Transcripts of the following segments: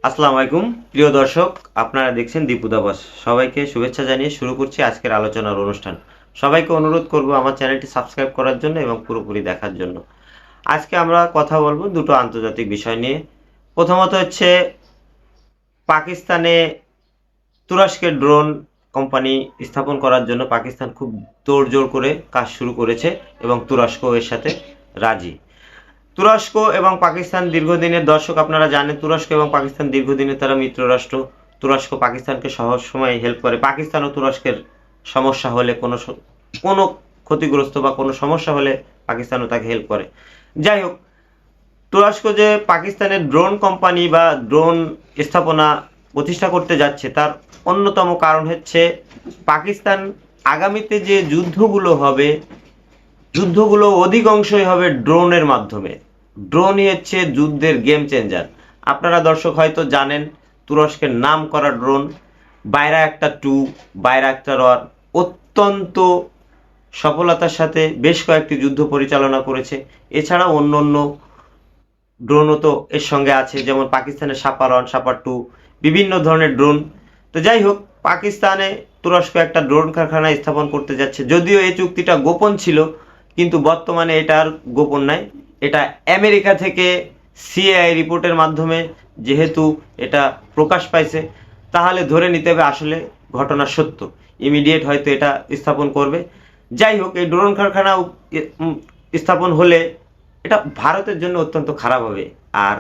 আসসালামু আলাইকুম প্রিয় দর্শক, আপনারা দেখছেন দীপুদাবাস। সবাইকে শুভেচ্ছা জানিয়ে শুরু করছি আজকের আলোচনার অনুষ্ঠান। সবাইকে অনুরোধ করব আমার চ্যানেলটি সাবস্ক্রাইব করার জন্য এবং পুরোপুরি দেখার জন্য। আজকে আমরা কথা বলবো দুটো আন্তর্জাতিক বিষয় নিয়ে। প্রথমত হচ্ছে পাকিস্তানে তুরস্কের ড্রোন কোম্পানি স্থাপন করার জন্য পাকিস্তান খুব তোড়জোড় করে কাজ শুরু করেছে এবং তুরস্ক এর সাথে রাজি। তুরস্ক এবং পাকিস্তান দীর্ঘদিনের, দর্শক আপনারা জানেন, তুরস্ক এবং পাকিস্তান দীর্ঘদিনের তারা মিত্র রাষ্ট্র। তুরস্ক পাকিস্তানকে সহজ সময় হেল্প করে। পাকিস্তান ও তুরস্কের সমস্যা হলে কোনো ক্ষতিগ্রস্ত বা কোনো সমস্যা হলে পাকিস্তানও তাকে হেল্প করে। যাই হোক, তুরস্ক যে পাকিস্তানের ড্রোন কোম্পানি বা ড্রোন স্থাপনা প্রতিষ্ঠা করতে যাচ্ছে তার অন্যতম কারণ হচ্ছে পাকিস্তান আগামীতে যে যুদ্ধগুলো অধিকাংশই হবে ড্রোনের মাধ্যমে। ড্রোনই হচ্ছে যুদ্ধের গেম চেঞ্জার। আপনারা দর্শক হয়তো জানেন, তুরস্কের নাম করা ড্রোন বাইরাক্টার 2, বাইরাক্টার 1 অত্যন্ত সফলতার সাথে বেশ কয়েকটি যুদ্ধ পরিচালনা করেছে। এছাড়াও অন্য অন্য ড্রোনও তো এর সঙ্গে আছে, যেমন পাকিস্তানের সাপার 1, সাপার 2, বিভিন্ন ধরনের ড্রোন। তো যাই হোক, পাকিস্তানে তুরস্ক একটা ড্রোন কারখানা স্থাপন করতে যাচ্ছে। যদিও এই চুক্তিটা গোপন ছিল, কিন্তু বর্তমানে এটা আর গোপন নাই। এটা আমেরিকা থেকে সিআইএ রিপোর্টের মাধ্যমে যেহেতু এটা প্রকাশ পাইছে, তাহলে ধরে নিতে হবে আসলে ঘটনা সত্য। ইমিডিয়েট হয়তো এটা স্থাপন করবে। যাই হোক, এই ড্রোন কারখানা স্থাপন হলে এটা ভারতের জন্য অত্যন্ত খারাপ হবে, আর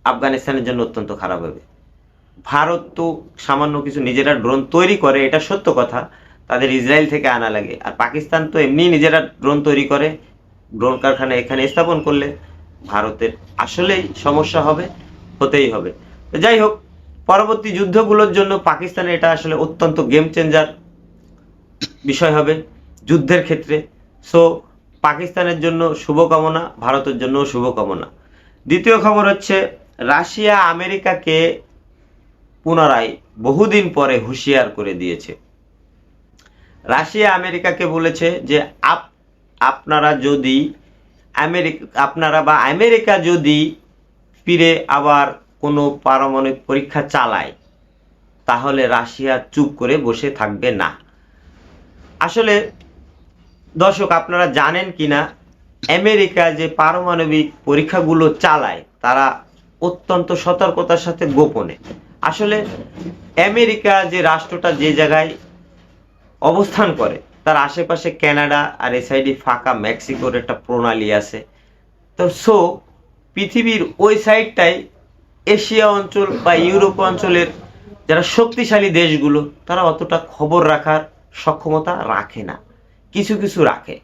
আফগানিস্তানের জন্য অত্যন্ত খারাপ হবে। ভারত তো সামান্য কিছু নিজেরা ড্রোন তৈরি করে, এটা সত্য কথা, তাদের ইসরায়েল থেকে আনা লাগে। আর পাকিস্তান তো এমনি নিজেরা ড্রোন তৈরি করে। ড্রোন কারখানা এখানে স্থাপন করলে ভারতের আসলেই সমস্যা হবে, হতেই হবে। তো যাই হোক, পরবর্তী যুদ্ধগুলোর জন্য পাকিস্তানে এটা আসলে অত্যন্ত গেম চেঞ্জার বিষয় হবে যুদ্ধের ক্ষেত্রে। সো পাকিস্তানের জন্য শুভকামনা, ভারতের জন্য শুভকামনা। দ্বিতীয় খবর হচ্ছে রাশিয়া আমেরিকাকে পুনরায় বহুদিন পরে হুঁশিয়ার করে দিয়েছে। রাশিয়া আমেরিকাকে বলেছে যে আপনারা যদি আমেরিকা যদি ফিরে আবার কোনো পারমাণবিক পরীক্ষা চালায়, তাহলে রাশিয়া চুপ করে বসে থাকবে না। আসলে দর্শক আপনারা জানেন কিনা, আমেরিকা যে পারমাণবিক পরীক্ষাগুলো চালায় তারা অত্যন্ত সতর্কতার সাথে গোপনে। আসলে আমেরিকা যে রাষ্ট্রটা যে জায়গায় অবস্থান করে তার আশেপাশে কানাডা আর এই সাইডে ফাঁকা মেক্সিকোর একটা প্রণালী আছে। তো পৃথিবীর ওই সাইডটায় এশিয়া অঞ্চল বা ইউরোপ অঞ্চলের যারা শক্তিশালী দেশগুলো তারা অতটা খবর রাখার সক্ষমতা রাখে না, কিছু কিছু রাখে।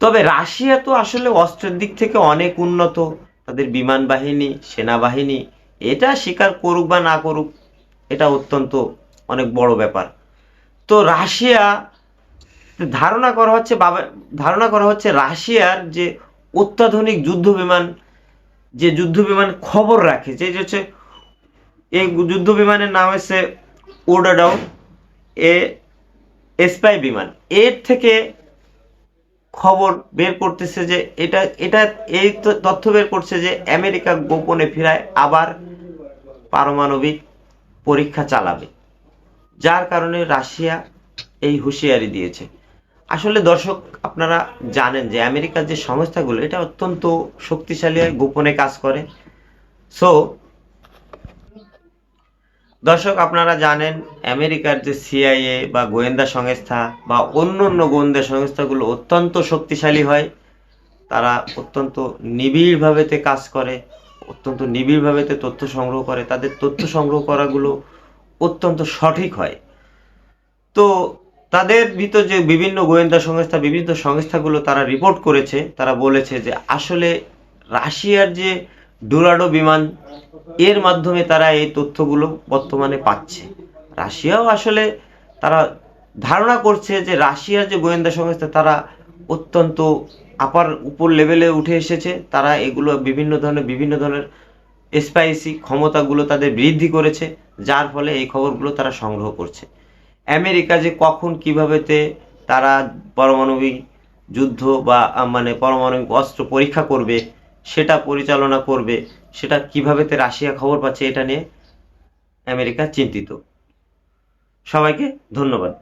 তবে রাশিয়া তো আসলে অস্ত্রের দিক থেকে অনেক উন্নত, তাদের বিমান বাহিনী, সেনাবাহিনী, এটা স্বীকার করুক বা না করুক, এটা অত্যন্ত অনেক বড় ব্যাপার। তো রাশিয়া ধারণা করা হচ্ছে রাশিয়ার যে অত্যাধুনিক যুদ্ধ বিমান খবর রাখে, যে হচ্ছে এই যুদ্ধ বিমানের নাম হচ্ছে ওডাডাও এ স্পাই বিমান। এর থেকে খবর বের করতেছে যে এটা এটা এই তথ্য বের করছে যে আমেরিকা গোপনে ফিরায় আবার পারমাণবিক পরীক্ষা চালাবে, যার কারণে রাশিয়া এই হুঁশিয়ারি দিয়েছে। আসলে দর্শক আপনারা জানেন যে আমেরিকার যে সংস্থাগুলো এটা অত্যন্ত শক্তিশালী হয়, গোপনে কাজ করে। সো দর্শক আপনারা জানেন আমেরিকার যে সিআইএ বা গোয়েন্দা সংস্থা বা অন্য অন্য গোয়েন্দা সংস্থাগুলো অত্যন্ত শক্তিশালী হয়। তারা অত্যন্ত নিবিড়ভাবে কাজ করে, অত্যন্ত নিবিড়ভাবে তথ্য সংগ্রহ করে। তাদের তথ্য সংগ্রহ করাগুলো অত্যন্ত সঠিক হয়। তো তাদের ভিতর যে বিভিন্ন গোয়েন্দা সংস্থা, বিভিন্ন সংস্থাগুলো তারা রিপোর্ট করেছে, তারা বলেছে যে আসলে রাশিয়ার যে ডোরাডো বিমান, এর মাধ্যমে তারা এই তথ্যগুলো বর্তমানে পাচ্ছে। রাশিয়াও আসলে তারা ধারণা করছে যে রাশিয়ার যে গোয়েন্দা সংস্থা তারা অত্যন্ত উপর লেভেলে উঠে এসেছে। তারা এগুলো বিভিন্ন ধরনের স্পাইসি ক্ষমতাগুলো তাদের বৃদ্ধি করেছে, যার ফলে এই খবরগুলো তারা সংগ্রহ করছে। আমেরিকা যে কখন কিভাবে তারা পারমাণবিক যুদ্ধ বা পারমাণবিক অস্ত্র পরীক্ষা করবে, সেটা পরিচালনা করবে, সেটা কিভাবে রাশিয়া খবর পাচ্ছে, এটা নিয়ে আমেরিকা চিন্তিত। সবাইকে ধন্যবাদ।